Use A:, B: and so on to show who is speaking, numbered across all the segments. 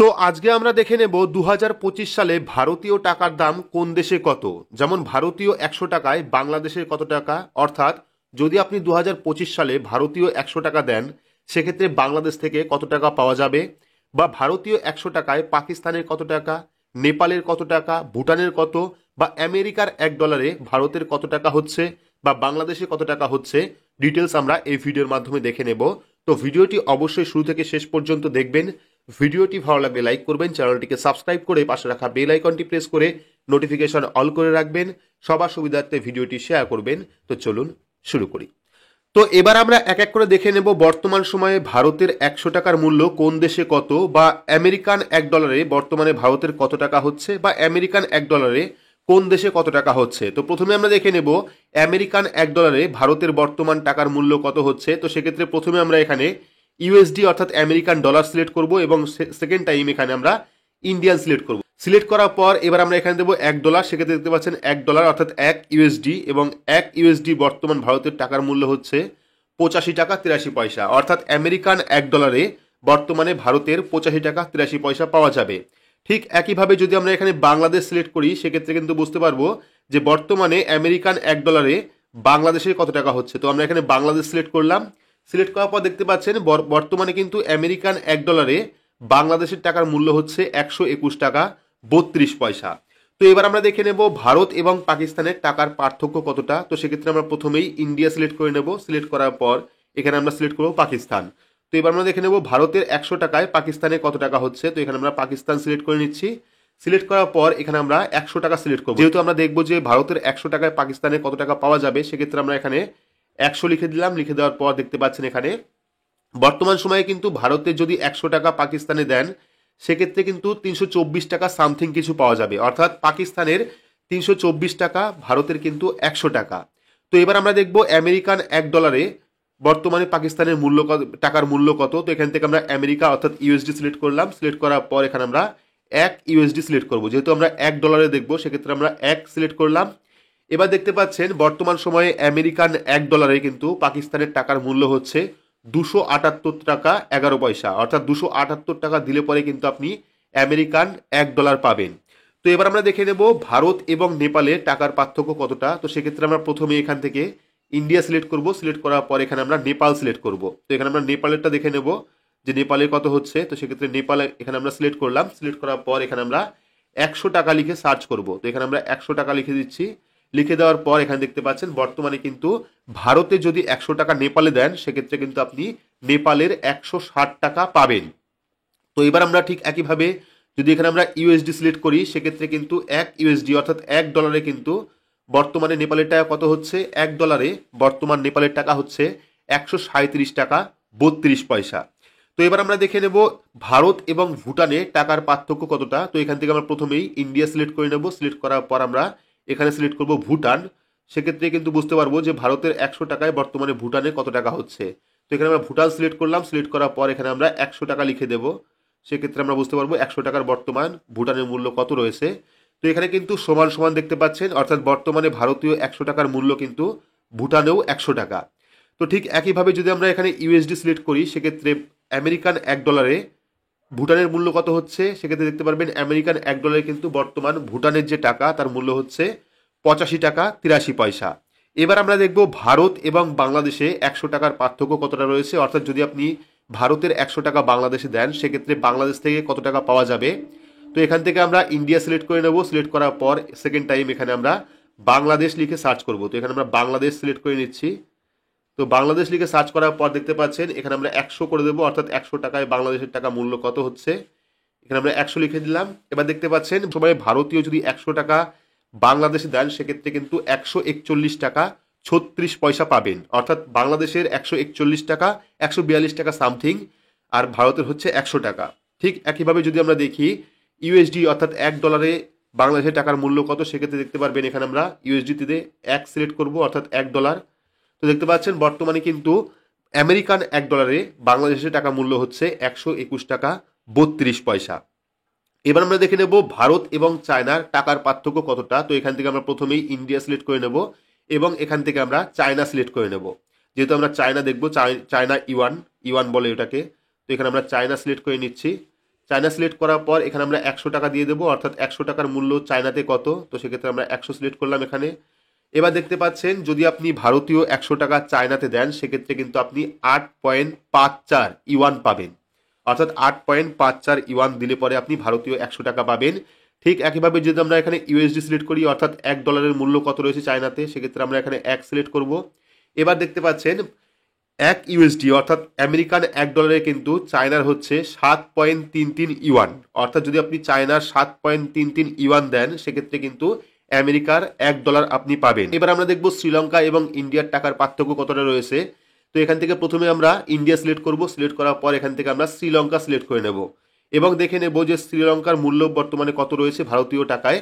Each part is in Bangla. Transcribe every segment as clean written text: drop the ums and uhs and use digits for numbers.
A: তো আজকে আমরা দেখে নেব 2025 সালে ভারতীয় টাকার দাম কোন দেশে কত। যেমন ভারতীয় 100 টাকায় বাংলাদেশের কত টাকা, অর্থাৎ যদি আপনি 2025 সালে ভারতীয় 100 টাকা দেন সেক্ষেত্রে বাংলাদেশ থেকে কত টাকা পাওয়া যাবে, বা ভারতীয় 100 টাকায় পাকিস্তানের কত টাকা, নেপালের কত টাকা, ভুটানের কত, বা আমেরিকার $1 ভারতের কত টাকা হচ্ছে বা বাংলাদেশে কত টাকা হচ্ছে, ডিটেলস আমরা এই ভিডিওর মাধ্যমে দেখে নেব। তো ভিডিওটি অবশ্যই শুরু থেকে শেষ পর্যন্ত দেখবেন। ভিডিওটি ভালো লাগলে লাইক করবেন, চ্যানেলটিকে সাবস্ক্রাইব করে পাশে রাখা বেল আইকনটি প্রেস করে নোটিফিকেশন অল করে রাখবেন, সবার সুবিধার্থে ভিডিওটি শেয়ার করবেন। তো চলুন শুরু করি। তো এবার আমরা এক এক করে দেখে নেব বর্তমান সময়ে ভারতের 100 টাকার মূল্য কোন দেশে কত, বা আমেরিকান $1 বর্তমানে ভারতের কত টাকা হচ্ছে, বা আমেরিকান $1 কোন দেশে কত টাকা হচ্ছে। তো প্রথমে আমরা দেখে নেব আমেরিকান $1 ভারতের বর্তমান টাকার মূল্য কত হচ্ছে। তো সেক্ষেত্রে প্রথমে আমরা এখানে ইউএসডি অর্থাৎ আমেরিকান ডলার সিলেক্ট করব এবং সেকেন্ড টাইম এখানে আমরা ইন্ডিয়ান সিলেক্ট করব। সিলেক্ট করার পর এবার আমরা এখানে দেবো $1, সেক্ষেত্রে দেখতে পাচ্ছেন $1 অর্থাৎ 1 ইউএসডি, এবং 1 ইউএসডি বর্তমান ভারতের টাকার মূল্য হচ্ছে 85 টাকা 83 পয়সা, অর্থাৎ আমেরিকান $1 বর্তমানে ভারতের 85 টাকা 83 পয়সা পাওয়া যাবে। ঠিক একইভাবে যদি আমরা এখানে বাংলাদেশ সিলেক্ট করি সেক্ষেত্রে কিন্তু বুঝতে পারবো যে বর্তমানে আমেরিকান $1 বাংলাদেশের কত টাকা হচ্ছে। তো আমরা এখানে বাংলাদেশ সিলেক্ট করলাম। সিলেক্ট করার পর দেখতে পাচ্ছেন বর্তমানে কিন্তু আমেরিকান $1 বাংলাদেশের টাকার মূল্য হচ্ছে 121 টাকা 32 পয়সা। তো এবার আমরা দেখে নেব ভারত এবং পাকিস্তানের টাকার পার্থক্য কতটা। তো সেক্ষেত্রে আমরা প্রথমেই ইন্ডিয়া সিলেক্ট করে নেব। সিলেক্ট করার পর এখানে আমরা সিলেক্ট করব পাকিস্তান। তো এবার আমরা দেখে নেব ভারতের 100 টাকায় পাকিস্তানে কত টাকা হচ্ছে। তো এখানে আমরা পাকিস্তান সিলেক্ট করে নিচ্ছি। সিলেক্ট করার পর এখানে আমরা 100 টাকা সিলেক্ট করব। যেহেতু আমরা দেখবো যে ভারতের 100 টাকায় পাকিস্তানে কত টাকা পাওয়া যাবে, সেক্ষেত্রে আমরা এখানে 100 লিখে দিলাম। লিখে দেওয়ার পর দেখতে পাচ্ছেন এখানে বর্তমান সময়ে কিন্তু ভারতে যদি 100 টাকা পাকিস্তানে দেন সেক্ষেত্রে কিন্তু 324 টাকা সামথিং কিছু পাওয়া যাবে, অর্থাৎ পাকিস্তানের 324 টাকা, ভারতের কিন্তু 100 টাকা। তো এবার আমরা দেখব আমেরিকান $1 বর্তমানে পাকিস্তানের মূল্য টাকার মূল্য কত। তো এখান থেকে আমরা আমেরিকা অর্থাৎ ইউএসডি সিলেক্ট করলাম। সিলেক্ট করার পর এখানে আমরা 1 ইউএসডি সিলেক্ট করব। যেহেতু আমরা $1 দেখবো সেক্ষেত্রে আমরা 1 সিলেক্ট করলাম। এবার দেখতে পাচ্ছেন বর্তমান সময়ে আমেরিকান $1 কিন্তু পাকিস্তানের টাকার মূল্য হচ্ছে 278 টাকা 11 পয়সা, অর্থাৎ 278 টাকা দিলে পরে কিন্তু আপনি আমেরিকান $1 পাবেন। তো এবার আমরা দেখে নেব ভারত এবং নেপালের টাকার পার্থক্য কতটা। তো সেক্ষেত্রে আমরা প্রথমে এখান থেকে ইন্ডিয়া সিলেক্ট করব। সিলেক্ট করার পর এখানে আমরা নেপাল সিলেক্ট করব। তো এখানে আমরা নেপালেরটা দেখে নেব যে নেপালের কত হচ্ছে। তো সেক্ষেত্রে নেপালে এখানে আমরা সিলেক্ট করলাম। সিলেক্ট করার পর এখানে আমরা 100 টাকা লিখে সার্চ করব। তো এখানে আমরা 100 টাকা লিখে দিচ্ছি। লিখে দেওয়ার পর এখানে দেখতে পাচ্ছেন বর্তমানে কিন্তু ভারতে যদি 100 টাকা নেপালে দেন সেক্ষেত্রে কিন্তু আপনি নেপালের 160 টাকা পাবেন। তো এবার আমরা ঠিক একইভাবে যদি এখানে আমরা ইউএসডি সিলেক্ট করি সেক্ষেত্রে কিন্তু 1 ইউএসডি অর্থাৎ $1 কিন্তু বর্তমানে নেপালের টাকা কত হচ্ছে। $1 বর্তমান নেপালের টাকা হচ্ছে 137 টাকা 32 পয়সা। তো এবার আমরা দেখে নেব ভারত এবং ভুটানে টাকার পার্থক্য কতটা। তো এখান থেকে আমরা প্রথমেই ইন্ডিয়া সিলেক্ট করে নেব। সিলেক্ট করার পর আমরা এখানে সিলেক্ট করব ভুটান। সেক্ষেত্রে কিন্তু বুঝতে পারবো যে ভারতের 100 টাকায় বর্তমানে ভুটানে কত টাকা হচ্ছে। তো এখানে আমরা ভুটান সিলেক্ট করলাম। সিলেক্ট করার পর এখানে আমরা 100 টাকা লিখে দেবো। সেক্ষেত্রে আমরা বুঝতে পারবো 100 টাকার বর্তমান ভুটানের মূল্য কত রয়েছে। তো এখানে কিন্তু সমান সমান দেখতে পাচ্ছেন, অর্থাৎ বর্তমানে ভারতীয় 100 টাকার মূল্য কিন্তু ভুটানেও 100 টাকা। তো ঠিক একইভাবে যদি আমরা এখানে ইউএসডি সিলেক্ট করি সেক্ষেত্রে আমেরিকান $1 ভুটানের মূল্য কত হচ্ছে। সেক্ষেত্রে দেখতে পারবেন আমেরিকান $1 কিন্তু বর্তমান ভুটানের যে টাকা তার মূল্য হচ্ছে 85 টাকা 83 পয়সা। এবার আমরা দেখব ভারত এবং বাংলাদেশে 100 টাকার পার্থক্য কতটা রয়েছে, অর্থাৎ যদি আপনি ভারতের 100 টাকা বাংলাদেশে দেন সেক্ষেত্রে বাংলাদেশ থেকে কত টাকা পাওয়া যাবে। তো এখান থেকে আমরা ইন্ডিয়া সিলেক্ট করে নেব। সিলেক্ট করার পর সেকেন্ড টাইম এখানে আমরা বাংলাদেশ লিখে সার্চ করব। তো এখানে আমরা বাংলাদেশ সিলেক্ট করে নিচ্ছি। তো বাংলাদেশ লিখে সার্চ করার পর দেখতে পাচ্ছেন এখানে আমরা 100 করে দেবো, অর্থাৎ 100 টাকায় বাংলাদেশের টাকা মূল্য কত হচ্ছে। এখানে আমরা 100 লিখে দিলাম। এবার দেখতে পাচ্ছেন সবাই ভারতীয় যদি 100 টাকা বাংলাদেশে দেন সেক্ষেত্রে কিন্তু 141 টাকা 36 পয়সা পাবেন, অর্থাৎ বাংলাদেশের 141 টাকা 142 টাকা সামথিং, আর ভারতের হচ্ছে 100 টাকা। ঠিক একইভাবে যদি আমরা দেখি ইউএসডি অর্থাৎ $1 বাংলাদেশের টাকার মূল্য কত, সেক্ষেত্রে দেখতে পারবেন এখানে আমরা ইউএসডিতে 1 সিলেক্ট করব, অর্থাৎ $1। তো দেখতে পাচ্ছেন বর্তমানে কিন্তু আমেরিকান $1 বাংলাদেশের টাকা মূল্য হচ্ছে 121 টাকা 32 পয়সা। এবার আমরা দেখে নেব ভারত এবং চায়নার টাকার পার্থক্য কতটা। তো এখান থেকে আমরা প্রথমেই ইন্ডিয়া সিলেক্ট করে নেব এবং এখান থেকে আমরা চায়না সিলেক্ট করে নেব। যেহেতু আমরা চায়না দেখব, চায়না ইউয়ান বলে এটাকে। তো এখানে আমরা চায়না সিলেক্ট করে নিচ্ছি। চায়না সিলেক্ট করার পর এখানে আমরা 100 টাকা দিয়ে দেবো, অর্থাৎ 100 টাকার মূল্য চায়নাতে কত, তো সেক্ষেত্রে আমরা 100 সিলেক্ট করলাম এখানে। এবার দেখতে পাচ্ছেন যদি আপনি ভারতীয় 100 টাকা চায়নাতে দেন সেক্ষেত্রে কিন্তু আপনি 8.54 ইউয়ান পাবেন, অর্থাৎ 8.54 ইউয়ান দিলে পরে আপনি ভারতীয় 100 টাকা পাবেন। ঠিক একইভাবে যদি আমরা এখানে ইউএসডি সিলেক্ট করি, অর্থাৎ $1 মূল্য কত রয়েছে চায়নাতে, সেক্ষেত্রে আমরা এখানে 1 সিলেক্ট করব। এবার দেখতে পাচ্ছেন 1 ইউএসডি অর্থাৎ আমেরিকান $1 কিন্তু চায়নার হচ্ছে 7.33 ইউয়ান, অর্থাৎ যদি আপনি চায়নার 7.33 ইউয়ান দেন সেক্ষেত্রে কিন্তু আমেরিকার $1 আপনি পাবেন। এবার আমরা দেখব শ্রীলঙ্কা এবং ইন্ডিয়ার টাকার পার্থক্য কতটা রয়েছে। তো এখান থেকে প্রথমে আমরা ইন্ডিয়া সিলেক্ট করব, সিলেক্ট করার পর এখান থেকে আমরা শ্রীলঙ্কা সিলেক্ট করে নেব এবং দেখে নেব যে শ্রীলঙ্কার মূল্য বর্তমানে কত রয়েছে ভারতীয় টাকায়।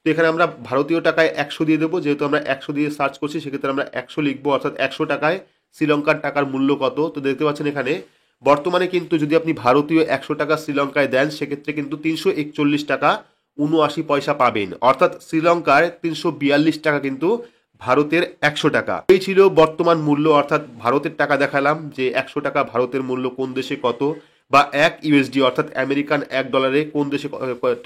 A: তো এখানে আমরা ভারতীয় টাকায় 100 দিয়ে দেবো, যেহেতু আমরা 100 দিয়ে সার্চ করছি সেক্ষেত্রে আমরা 100 লিখবো, অর্থাৎ 100 টাকায় শ্রীলঙ্কার টাকার মূল্য কত। তো দেখতে পাচ্ছেন এখানে বর্তমানে কিন্তু যদি আপনি ভারতীয় 100 টাকা শ্রীলঙ্কায় দেন সেক্ষেত্রে কিন্তু 341 টাকা 79 পয়সা পাবেন, অর্থাৎ শ্রীলঙ্কার 342 টাকা কিন্তু ভারতের 100 টাকা। এই ছিল বর্তমান মূল্য, অর্থাৎ ভারতের টাকা দেখালাম যে 100 টাকা ভারতের মূল্য কোন দেশে কত, বা 1 ইউএসডি অর্থাৎ আমেরিকান $1 কোন দেশে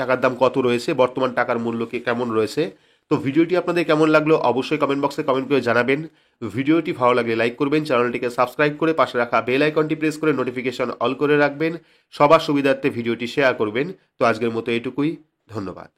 A: টাকার দাম কত রয়েছে, বর্তমান টাকার মূল্য কেমন রয়েছে। তো ভিডিওটি আপনাদের কেমন লাগলো অবশ্যই কমেন্ট বক্সে কমেন্ট করে জানাবেন। ভিডিওটি ভালো লাগলে লাইক করবেন, চ্যানেলটিকে সাবস্ক্রাইব করে পাশে রাখা বেল আইকনটি প্রেস করে নোটিফিকেশন অল করে রাখবেন, সবার সুবিধার্থে ভিডিওটি শেয়ার করবেন। তো আজকের মতো এইটুকুই, ধন্যবাদ।